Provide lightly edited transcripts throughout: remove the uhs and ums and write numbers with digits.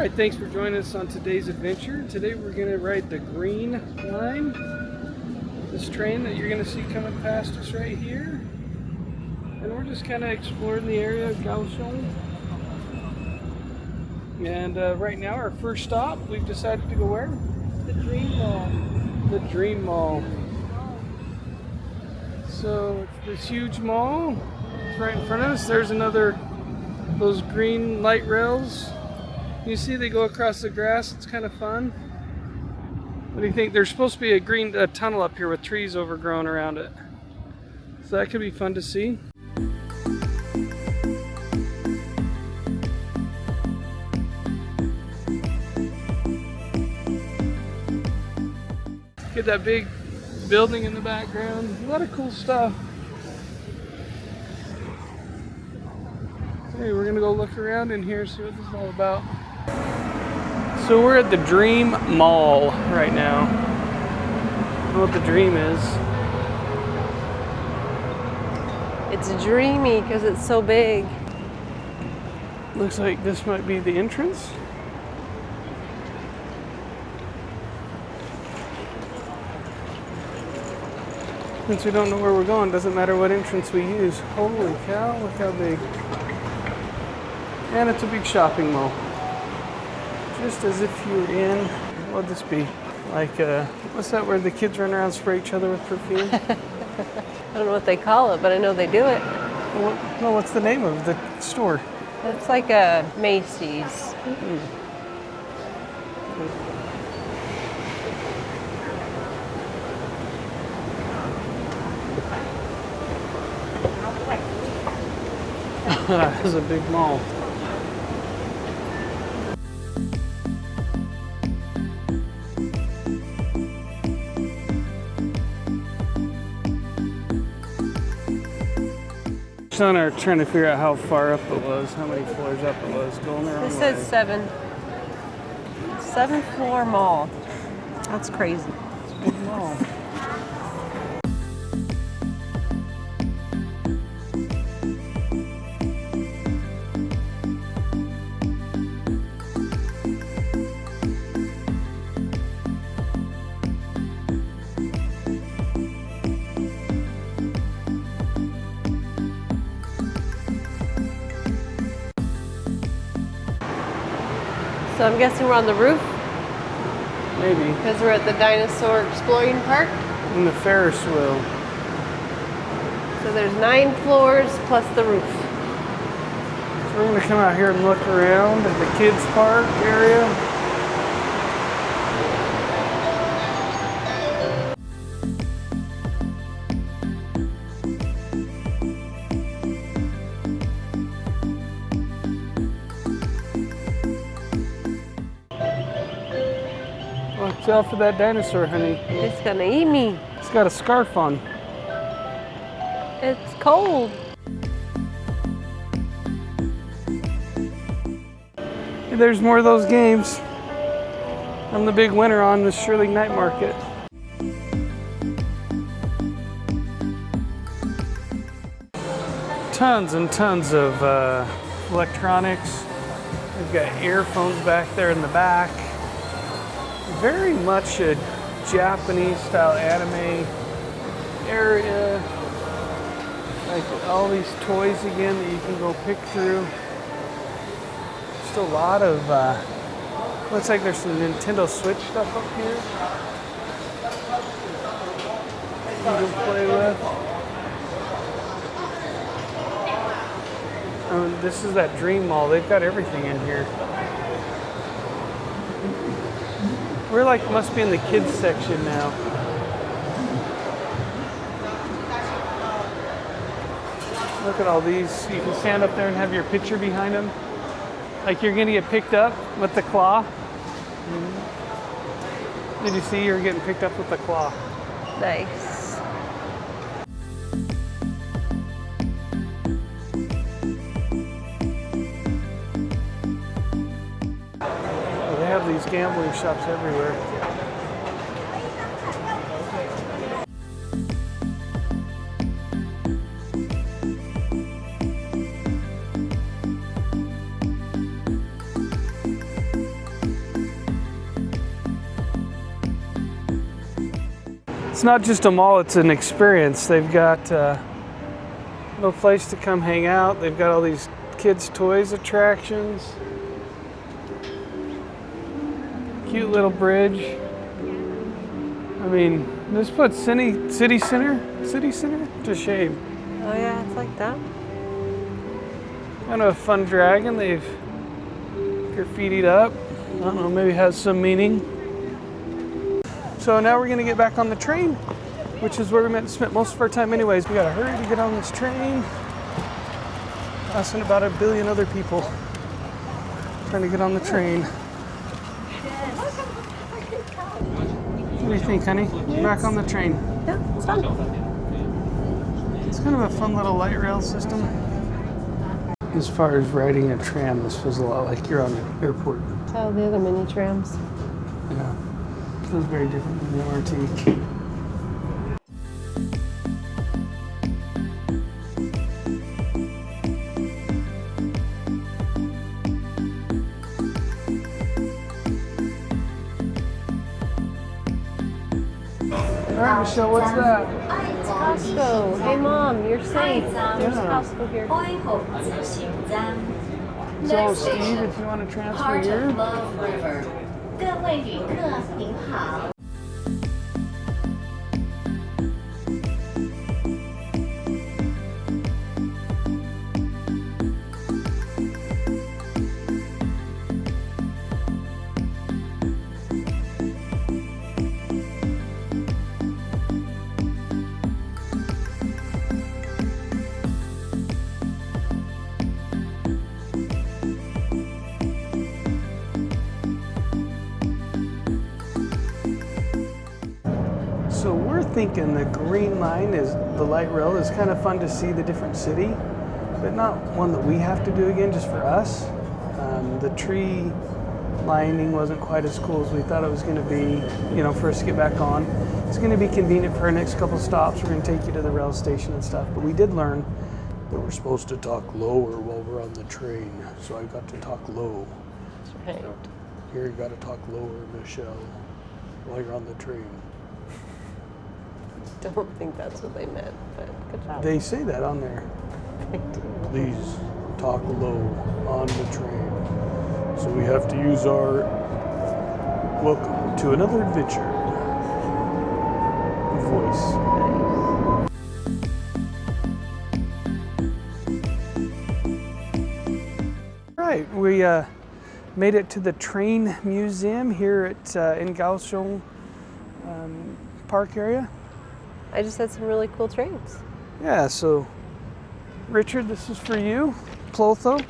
Alright, thanks for joining us on today's adventure. Today we're going to ride the Green Line. This train that you're going to see coming past us right here. And we're just kind of exploring the area of Kaohsiung. And right now our first stop, we've decided to go where? The Dream Mall. The Dream Mall. So it's this huge mall. It's right in front of us. There's those green light rails. You see they go across the grass. It's kind of fun. What do you think? There's supposed to be a tunnel up here with trees overgrown around it. So that could be fun to see. Get that big building in the background. A lot of cool stuff. Hey, we're gonna go look around in here, see what this is all about. So we're at the Dream Mall right now. I don't know what the dream is. It's dreamy because it's so big. Looks like this might be the entrance. Since we don't know where we're going, doesn't matter what entrance we use. Holy cow, look how big. And it's a big shopping mall. Just as if you were in, what would this be? Like, what's that where the kids run around and spray each other with perfume? I don't know what they call it, but I know they do it. No, what's the name of the store? It's like a Macy's. That is a big mall. Son are trying to figure out how far up it was, how many floors up it was, going the wrong way. It says 7. 7th floor mall. That's crazy. It's a big mall. So I'm guessing we're on the roof Maybe. because we're at the dinosaur exploring park. In the Ferris wheel. So there's 9 floors plus the roof. So we're going to come out here and look around at the kids' park area. Watch out for that dinosaur, honey. It's gonna eat me. It's got a scarf on. It's cold. There's more of those games. I'm the big winner on the Shirley Night Market. Tons and tons of electronics. We've got earphones back there in the back. Very much a Japanese style anime area. Like all these toys again that you can go pick through. Just a lot of, looks like there's some Nintendo Switch stuff up here you can play with. This is that Dream Mall. They've got everything in here. We're like, must be in the kids section now. Look at all these. You can stand up there and have your picture behind them. Like you're gonna get picked up with the claw. Did you see you're getting picked up with the claw? Nice. They have these gambling shops everywhere. It's not just a mall, it's an experience. They've got no place to come hang out. They've got all these kids' toys attractions. Cute little bridge. I mean, this puts city center to shame. Oh yeah, it's like that. Kind of a fun dragon. They've graffitied up. I don't know, maybe it has some meaning. So now we're gonna get back on the train, which is where we meant to spend most of our time anyways. We gotta hurry to get on this train. Us and about 1 billion other people trying to get on the train. What do you think, honey? Back on the train. Yeah, it's fun. It's kind of a fun little light rail system. As far as riding a tram, this feels a lot like you're on an airport. Oh, the other mini trams. Yeah, it feels very different than the LRT. All right, Michelle, what's that? It's Costco. Hey, Mom, you're safe. There's Costco here. So, Steve, if you want to transfer here. So we're thinking the green line is the light rail is kind of fun to see the different city, but not one that we have to do again just for us. The tree lining wasn't quite as cool as we thought it was going to be, for us to get back on. It's going to be convenient for our next couple stops. We're going to take you to the rail station and stuff, but we did learn that we're supposed to talk lower while we're on the train, so I got to talk low. That's right. Here you got to talk lower, Michelle, while you're on the train. Don't think that's what they meant, but good job. They say that on there. Please talk low on the train. So we have to use our welcome to another adventure voice. Right, we made it to the train museum here at in Kaohsiung park area. I just had some really cool trains. Yeah, so Richard, this is for you. Clotho.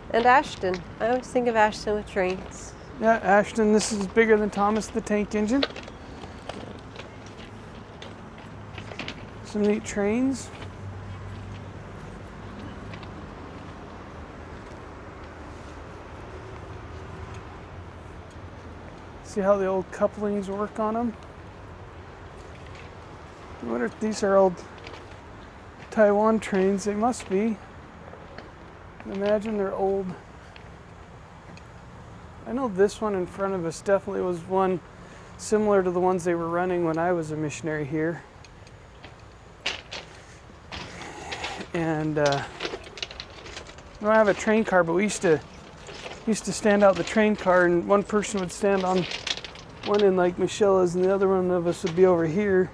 And Ashton. I always think of Ashton with trains. Yeah, Ashton, this is bigger than Thomas the Tank Engine. Some neat trains. See how the old couplings work on them? I wonder if these are old Taiwan trains. They must be. Imagine they're old. I know this one in front of us definitely was one similar to the ones they were running when I was a missionary here. And we don't have a train car, but we used to stand out the train car, and one person would stand on one end like Michelle is, and the other one of us would be over here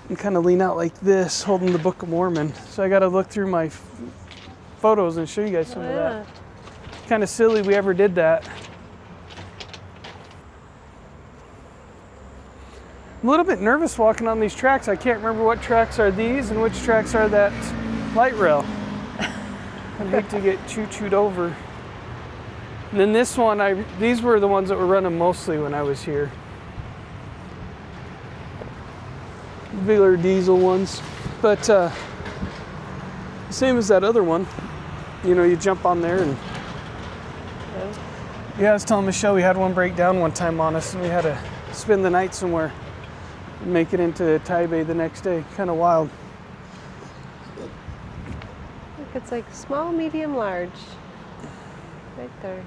and kind of lean out like this, holding the Book of Mormon. So I got to look through my photos and show you guys some of that. Kind of silly we ever did that. I'm a little bit nervous walking on these tracks. I can't remember what tracks are these and which tracks are that light rail. I'd hate to get choo-chooed over. And then this one, these were the ones that were running mostly when I was here. Bigger diesel ones. But same as that other one. You jump on there and... Yeah, I was telling Michelle we had one break down one time on us and we had to spend the night somewhere and make it into Taipei the next day. Kind of wild. Look, it's like small, medium, large. Right there.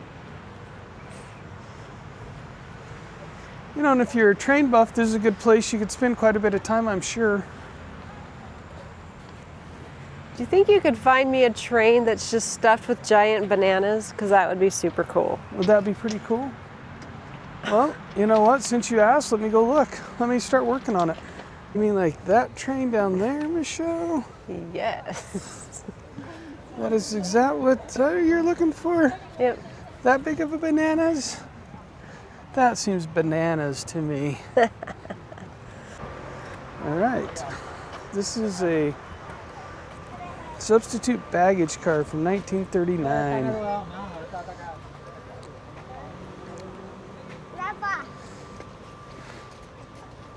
You know, and if you're a train buff, this is a good place you could spend quite a bit of time, I'm sure. Do you think you could find me a train that's just stuffed with giant bananas? Because that would be super cool. Would that be pretty cool? Well, you know what? Since you asked, let me go look. Let me start working on it. You mean like that train down there, Michelle? Yes. That is exactly what you're looking for? Yep. That big of a bananas? That seems bananas to me. All right. This is a substitute baggage car from 1939.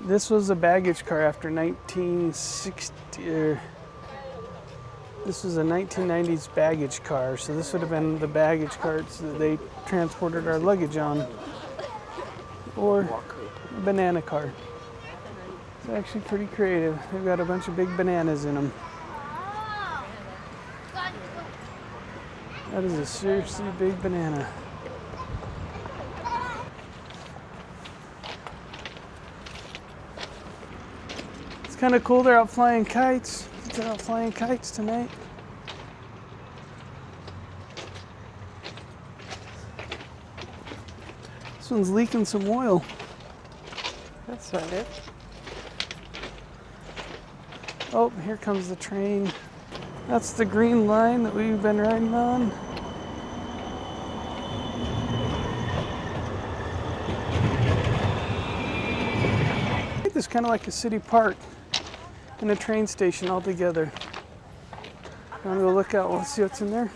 This was a baggage car after 1960. This was a 1990s baggage car, so this would have been the baggage carts that they transported our luggage on. Or a banana car. It's actually pretty creative. They've got a bunch of big bananas in them. That is a seriously big banana. It's kind of cool they're out flying kites. They're out flying kites tonight. This one's leaking some oil. That's not good. Oh, here comes the train. That's the green line that we've been riding on. It's kind of like a city park and a train station all together. I'm gonna go look out. Let's see what's in there.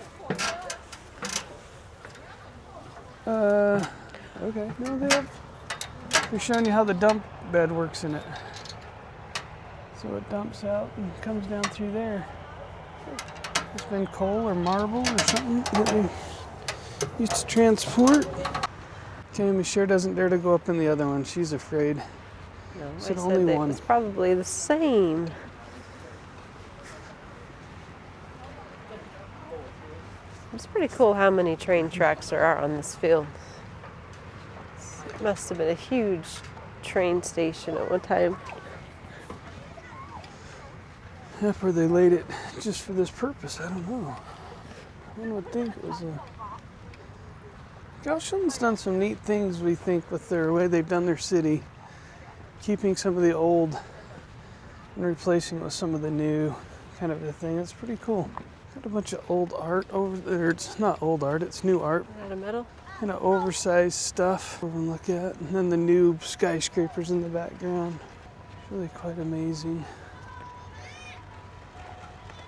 Okay. No, they're showing you how the dump bed works in it. So it dumps out and comes down through there. It's been coal or marble or something that they used to transport. Okay, Michelle doesn't dare to go up in the other one. She's afraid. No, So I said only that one. it's probably the same. It's pretty cool how many train tracks there are on this field. It must have been a huge train station at one time. That's where they laid it just for this purpose. I don't know. One would think it was a... Kaohsiung's done some neat things, we think, with their way they've done their city. Keeping some of the old and replacing it with some of the new kind of a thing. It's pretty cool. Got a bunch of old art over there. It's not old art, it's new art. Out of metal? Kind of oversized stuff over and look at. And then the new skyscrapers in the background. It's really quite amazing.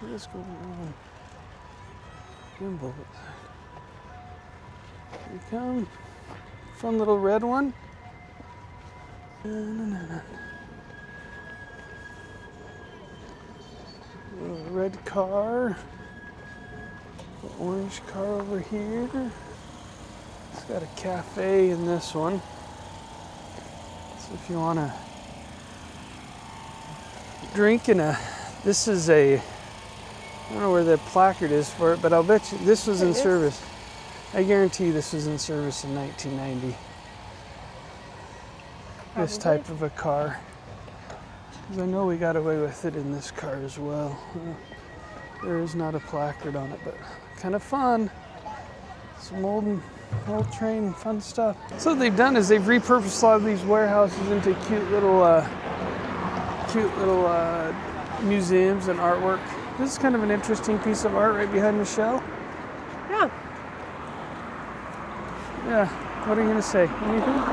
Let's go around. Gimbal. Here we come. Fun little red one. Little red car. Little orange car over here. It's got a cafe in this one. So if you want to drink in a, this is a, I don't know where the placard is for it, but I'll bet you this was in service. I guarantee this was in service in 1990. This type of a car. Because I know we got away with it in this car as well. There is not a placard on it, but kind of fun. Some old train, fun stuff. So what they've done is they've repurposed a lot of these warehouses into cute little museums and artwork. This is kind of an interesting piece of art right behind Michelle. Yeah. Yeah. What are you gonna say? Anything?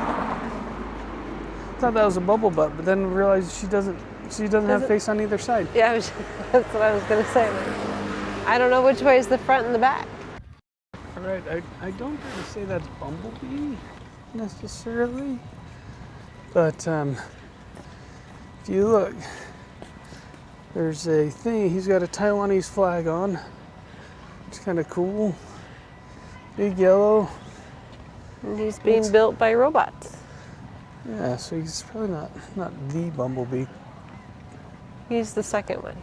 Thought that was a bubble butt, but then realized she doesn't have face on either side. Yeah, that's what I was going to say. I don't know which way is the front and the back. All right, I don't really say that's Bumblebee necessarily, but if you look, there's a thing. He's got a Taiwanese flag on. It's kind of cool. Big yellow. And he's being built by robots. Yeah, so he's probably not the Bumblebee. He's the second one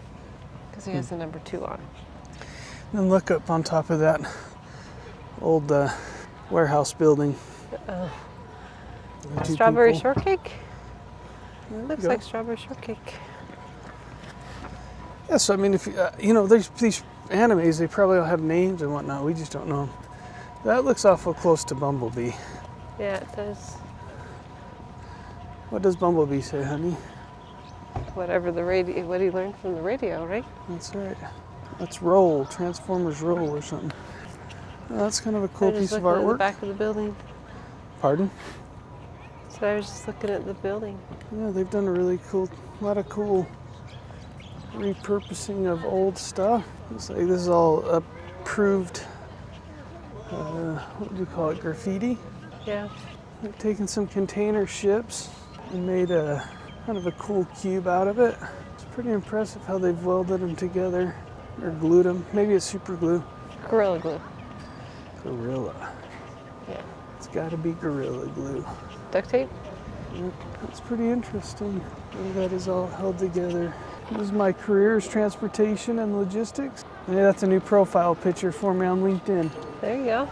because he has the number 2 on. And then look up on top of that old warehouse building. Two Strawberry people. shortcake? There we Looks go. like strawberry shortcake. Yeah, so I mean, if you know, there's these animes, they probably all have names and whatnot. We just don't know 'em. That looks awful close to Bumblebee. Yeah, it does. What does Bumblebee say, honey? Whatever the radio, what he learned from the radio, right? That's right. That's Roll, Transformers Roll or something. Oh, that's kind of a cool I was piece just of looking at the artwork. back of the building. Pardon? So I was just looking at the building. Yeah, they've done a lot of cool repurposing of old stuff. It's like this is all approved, what do you call it, graffiti? Yeah. They've taken some container ships and made a kind of a cool cube out of it. It's pretty impressive how they've welded them together or glued them. Maybe it's super glue. Gorilla glue. Gorilla. Yeah. It's got to be Gorilla Glue. Duct tape? Yep, that's pretty interesting. The way that is all held together. This is my career is transportation and logistics. Yeah, that's a new profile picture for me on LinkedIn. There you go.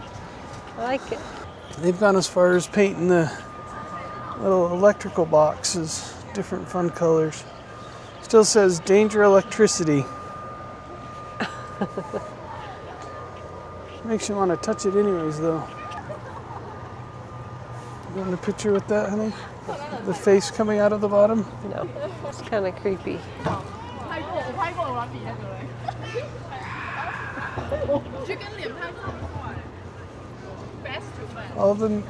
I like it. They've gone as far as painting the little electrical boxes, different fun colors. Still says danger electricity. Makes you want to touch it anyways, though. You want a picture with that, honey? The face coming out of the bottom? No, it's kind of creepy. All of them.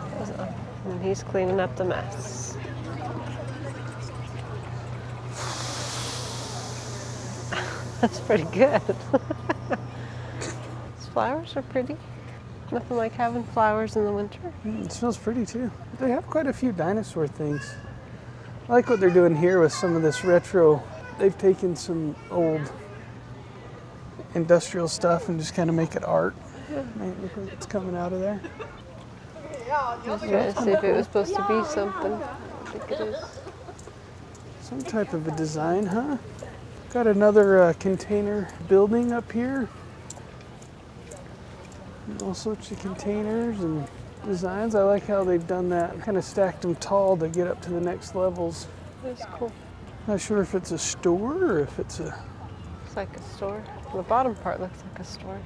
And he's cleaning up the mess. That's pretty good. These flowers are pretty. Nothing like having flowers in the winter. It smells pretty too. They have quite a few dinosaur things. I like what they're doing here with some of this retro. They've taken some old industrial stuff and just kind of make it art. Yeah. Look like it's coming out of there. I was trying to see if it was supposed to be something. I think it is. Some type of a design, huh? Got another container building up here. All sorts of containers and designs. I like how they've done that. Kind of stacked them tall to get up to the next levels. That's cool. Not sure if it's a store or if it's a... Looks like a store. The bottom part looks like a store.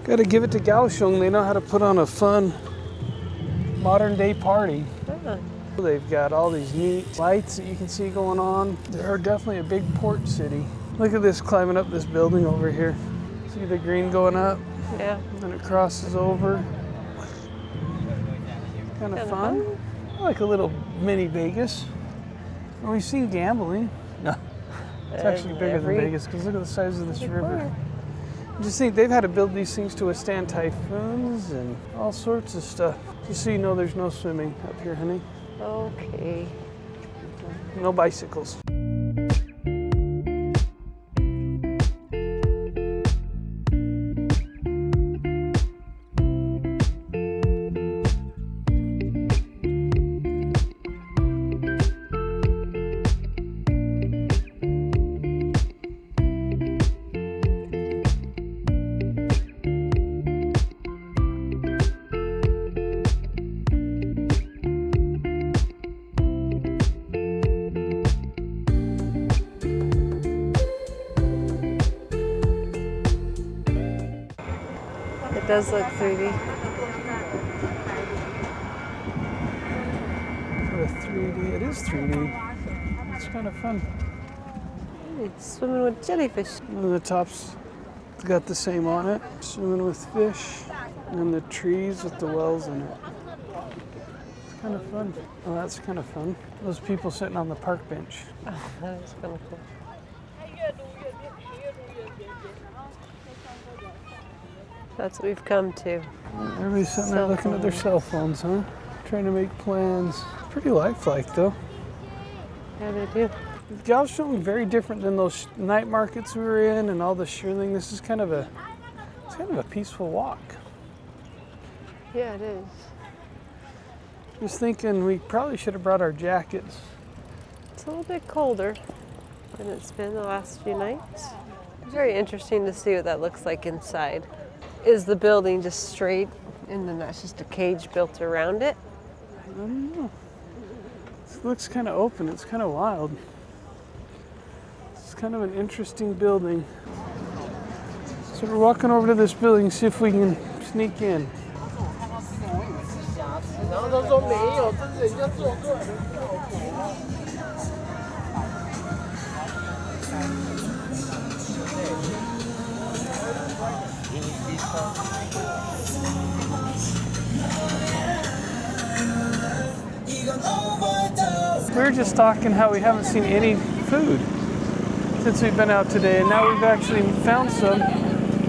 Got to give it to Kaohsiung. They know how to put on a fun modern day party. Ah, They've got all these neat lights that you can see going on. They're definitely a big port city. Look at this climbing up this building over here. See the green going up? yeah. And it crosses over. Kind of fun. Like a little mini Vegas. And we've seen gambling. No, it's actually bigger than Vegas because look at the size of this river. I just think they've had to build these things to withstand typhoons and all sorts of stuff. Just so you know, there's no swimming up here, honey. Okay. No bicycles. It does look 3D. For a 3D, it is 3D. It's kind of fun. Hey, swimming with jellyfish. One of the tops got the same on it. Swimming with fish. And then the trees with the wells in it. It's kind of fun. Oh, that's kind of fun. Those people sitting on the park bench. Oh, that is kind of cool. That's what we've come to. Everybody's sitting there looking at their cell phones, huh? Trying to make plans. Pretty lifelike, though. Yeah, they do. Kaohsiung very different than those night markets we were in and all the shirling. This is kind of a peaceful walk. Yeah, it is. Just thinking we probably should have brought our jackets. It's a little bit colder. than it's been the last few nights. Very interesting to see what that looks like inside. Is the building just straight and then that's just a cage built around it? I don't know. It looks kind of open. It's kind of wild. It's kind of an interesting building. So we're walking over to this building, see if we can sneak in. We were just talking how we haven't seen any food since we've been out today, and now we've actually found some.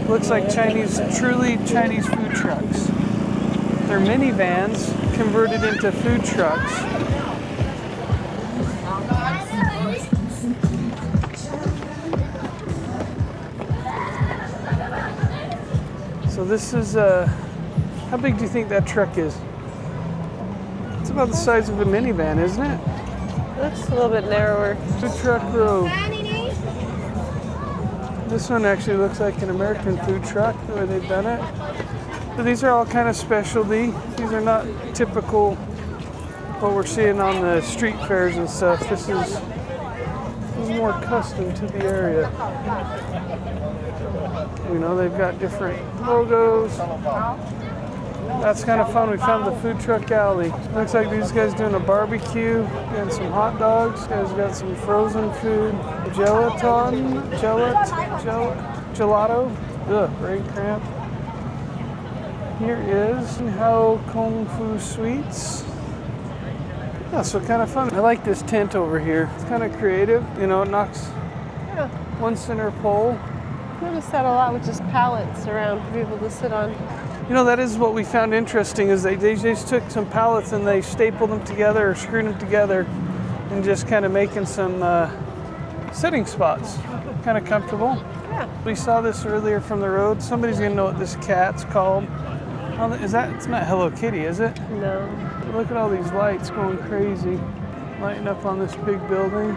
Looks like truly Chinese food trucks. They're minivans converted into food trucks. So this is, how big do you think that truck is? It's about the size of a minivan, isn't it? Looks a little bit narrower. Food truck road. This one actually looks like an American food truck, the way they've done it. But these are all kind of specialty. These are not typical what we're seeing on the street fairs and stuff. This is more custom to the area. You know, they've got different logos. That's kind of fun. We found the food truck alley. Looks like these guys doing a barbecue and some hot dogs. These guys got some frozen food. Gelato. Ugh, brain cramp. Here is Hao Kung Fu Sweets. Yeah, so kind of fun. I like this tent over here. It's kind of creative. You know, it knocks one center pole. I noticed that a lot with just pallets around for people to sit on. You know, that is what we found interesting, is they just took some pallets and they stapled them together or screwed them together and just kind of making some sitting spots. Kind of comfortable. Yeah. We saw this earlier from the road. Somebody's gonna know what this cat's called. Oh, it's not Hello Kitty, is it? No. Look at all these lights going crazy, lighting up on this big building.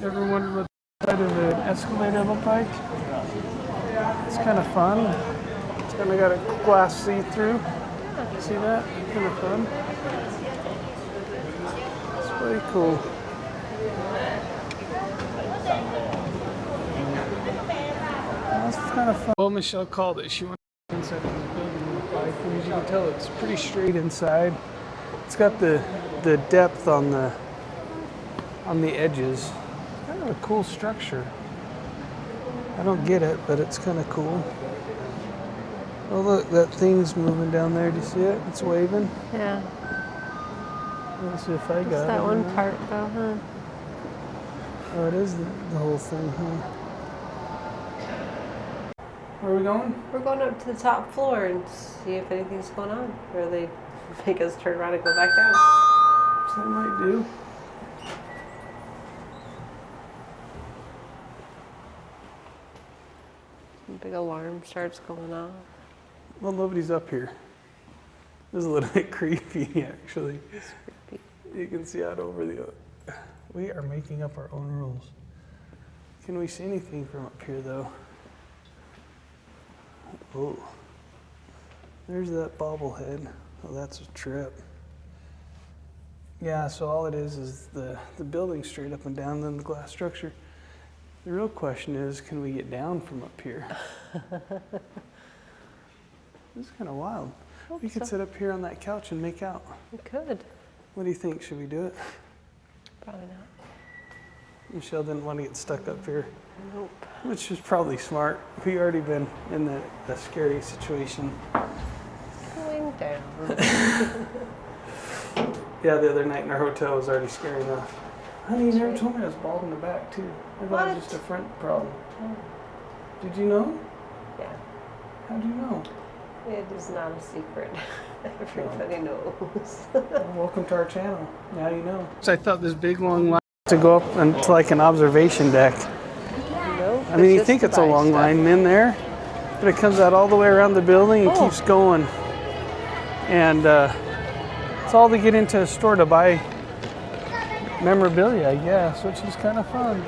Ever wondered what the side of the escalator looked like? It's kind of fun. It's kind of got a glass see-through. See that? Kind of fun. It's pretty cool. That's kind of fun. Well, Michelle called it. She wanted the inside of the building look like, and as you can tell, it's pretty straight inside. It's got the depth on the edges. Kind of a cool structure. I don't get it, but it's kind of cool. Oh look, that thing's moving down there. Do you see it? It's waving. Yeah. Let's see if I got it. That one part though, huh? Oh, it is the whole thing, huh? Where are we going? We're going up to the top floor and see if anything's going on. Or they make us turn around and go back down. So that might do. Big alarm starts going off. Well, nobody's up here. This is a little bit creepy, actually. It's creepy. You can see out over the... We are making up our own rules. Can we see anything from up here, though? Oh. There's that bobblehead. Oh, that's a trip. Yeah, so all it is the building straight up and down, then the glass structure. The real question is, can we get down from up here? This is kind of wild. We could sit up here on that couch and make out. We could. What do you think? Should we do it? Probably not. Michelle didn't want to get stuck up here. Nope. Which is probably smart. We already been in a scary situation. Going down. Yeah, the other night in our hotel was already scary enough. Honey, you never told me I was bald in the back, too. I thought it was just a front problem. Did you know? Yeah. How'd you know? It is not a secret. Everybody knows. Welcome to our channel. Now you know. So I thought this big long line to go up into like an observation deck. No, I mean, you think it's a long line in there, but it comes out all the way around the building and keeps going. And It's all to get into a store to buy memorabilia, I guess, which is kind of fun.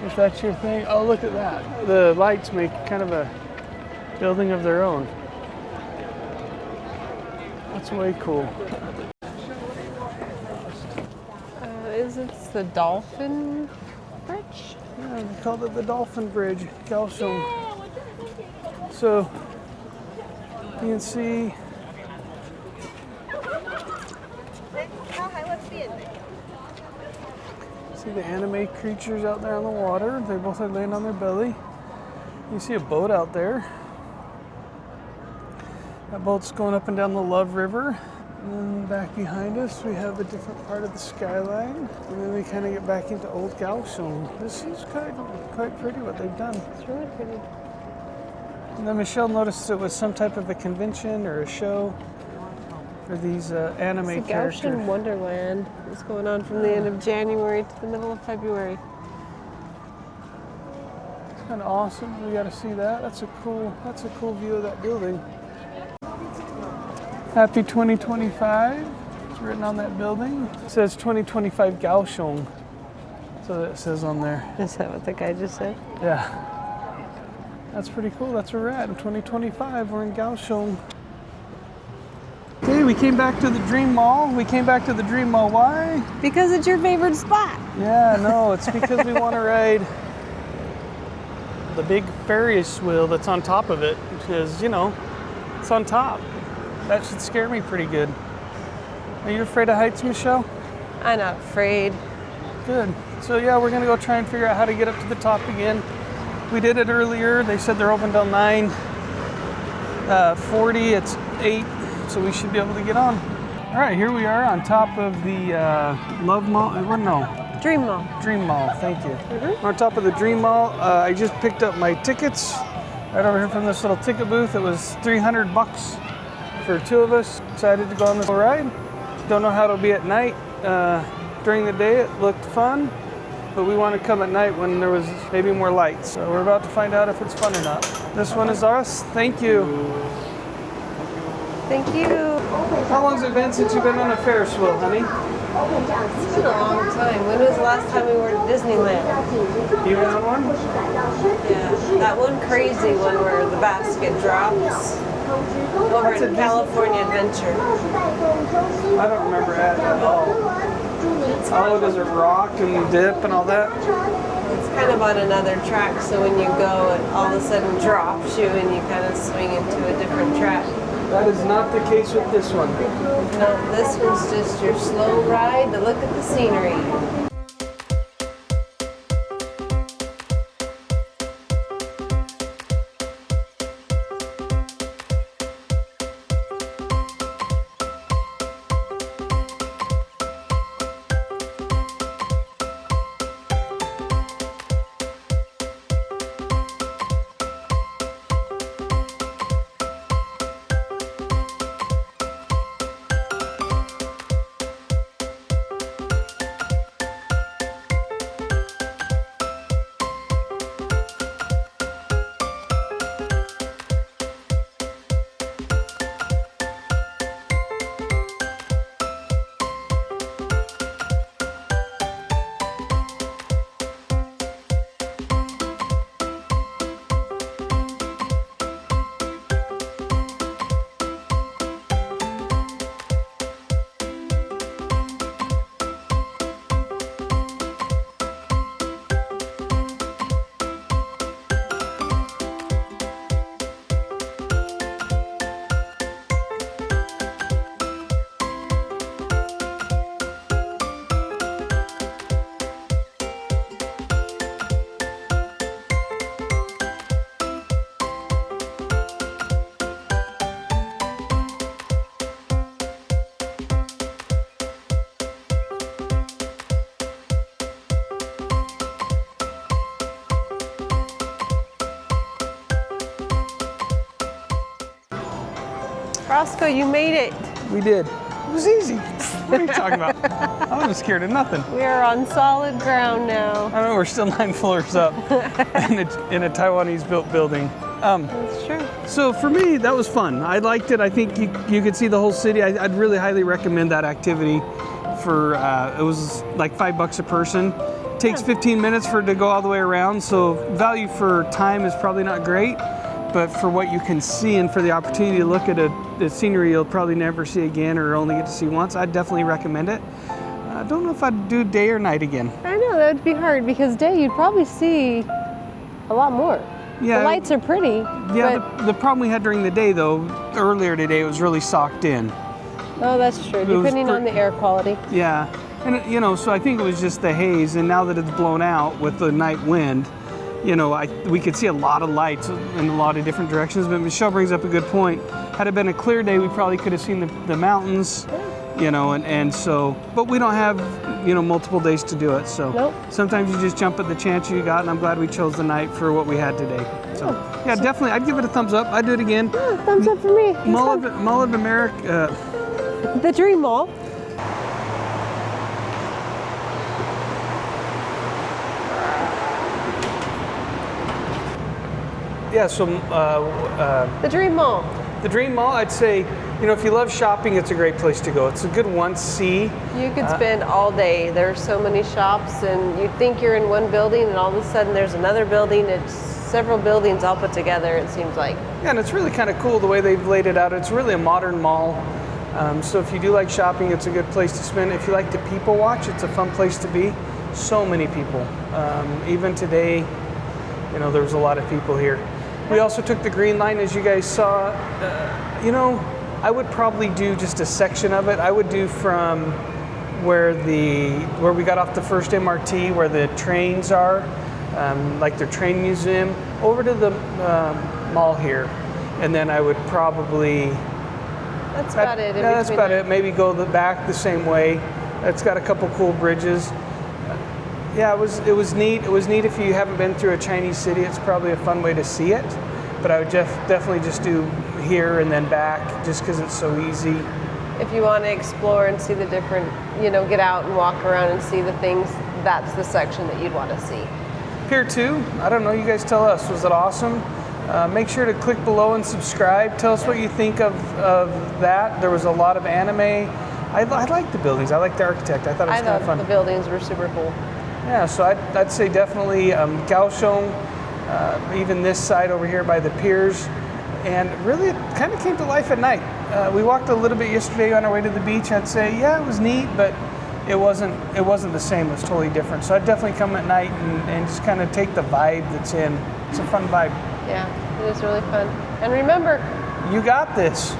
If that's your thing. Oh, look at that. The lights make kind of a building of their own. That's way cool. Is it the Dolphin Bridge? Yeah, they called it the Dolphin Bridge, Kaohsiung. So you can see the anime creatures out there on the water. They both are laying on their belly. You see a boat out there. That boat's going up and down the Love River. And then back behind us, we have a different part of the skyline. And then we kind of get back into Old Kaohsiung. This is quite pretty what they've done. It's really pretty. And then Michelle noticed it was some type of a convention or a show for these anime characters. Kaohsiung Wonderland is going on from the end of January to the middle of February. It's kind of awesome. We got to see that. That's a cool view of that building. Happy 2025. It's written on that building. It says 2025 Kaohsiung. So that says on there. Is that what the guy just said? Yeah. That's pretty cool. That's where we're at in 2025. We're in Kaohsiung. Okay, we came back to the Dream Mall. Why? Because it's your favorite spot. Yeah, no, it's because we want to ride the big Ferris wheel that's on top of it. Because, you know, it's on top. That should scare me pretty good. Are you afraid of heights, Michelle? I'm not afraid. Good. So yeah, we're gonna go try and figure out how to get up to the top again. We did it earlier. They said they're open till 9:40. It's 8, so we should be able to get on. All right, here we are on top of the Love Mall. Dream Mall. Dream Mall. Thank you. We're on top of the Dream Mall. I just picked up my tickets right over here from this little ticket booth. It was $300 for 2 of us. Excited to go on this ride. Don't know how it'll be at night. During the day, it looked fun. But we want to come at night when there was maybe more lights. So we're about to find out if it's fun or not. This one is ours. Thank you. Thank you. How long's it been since you've been on a Ferris wheel, honey? It's been a long time. When was the last time we were at Disneyland? You been on one? Yeah, that one crazy one where the basket drops. Over at California Adventure. I don't remember at all. Oh, does it rock and dip and all that? It's kind of on another track, so when you go, it all of a sudden drops you and you kind of swing into a different track. That is not the case with this one. No, this one's just your slow ride to look at the scenery. Roscoe, you made it. We did. It was easy. What are you talking about? I wasn't scared of nothing. We are on solid ground now. I know we're still 9 floors up in a Taiwanese built building. That's true. So for me, that was fun. I liked it. I think you could see the whole city. I'd really highly recommend that activity. For it was like $5 a person. Takes 15 minutes for it to go all the way around. So value for time is probably not great, but for what you can see and for the opportunity to look at the scenery you'll probably never see again or only get to see once, I'd definitely recommend it. I don't know if I'd do day or night again. I know, that would be hard because day you'd probably see a lot more. Yeah, the lights are pretty. Yeah, but... the problem we had during the day, though, earlier today, it was really socked in. Oh, that's true, depending on the air quality. Yeah, and you know, so I think it was just the haze, and now that it's blown out with the night wind, you know, we could see a lot of lights in a lot of different directions, but Michelle brings up a good point. Had it been a clear day, we probably could have seen the mountains, you know, and so, but we don't have, you know, multiple days to do it, so nope. Sometimes you just jump at the chance you got, and I'm glad we chose the night for what we had today. So, yeah, definitely, I'd give it a thumbs up. I'd do it again. Yeah, thumbs up for me. Mall of America. The Dream Mall. Yeah, so the Dream Mall. The Dream Mall, I'd say, you know, if you love shopping, it's a great place to go. It's a good one-see. You could spend all day. There's so many shops, and you think you're in one building, and all of a sudden there's another building. It's several buildings all put together, it seems like. Yeah, and it's really kind of cool the way they've laid it out. It's really a modern mall. So if you do like shopping, it's a good place to spend. If you like to people watch, it's a fun place to be. So many people. Even today, you know, there was a lot of people here. We also took the Green Line, as you guys saw. You know, I would probably do just a section of it. I would do from where we got off the first MRT, where the trains are, like their train museum, over to the mall here, and then I would probably. That's about it. Yeah, that's about it. Maybe go back the same way. It's got a couple cool bridges. Yeah, it was neat. It was neat if you haven't been through a Chinese city. It's probably a fun way to see it. But I would definitely just do here and then back, just because it's so easy. If you want to explore and see the different, you know, get out and walk around and see the things, that's the section that you'd want to see. Pier 2, I don't know, you guys tell us. Was it awesome? Make sure to click below and subscribe. Tell us what you think of that. There was a lot of anime. I like the buildings. I like the architect. I thought it was kind of fun. The buildings were super cool. Yeah, so I'd say definitely Kaohsiung, even this side over here by the piers. And really, it kind of came to life at night. We walked a little bit yesterday on our way to the beach. I'd say, yeah, it was neat, but it wasn't the same. It was totally different. So I'd definitely come at night and just kind of take the vibe that's in. It's a fun vibe. Yeah, it is really fun. And remember, you got this.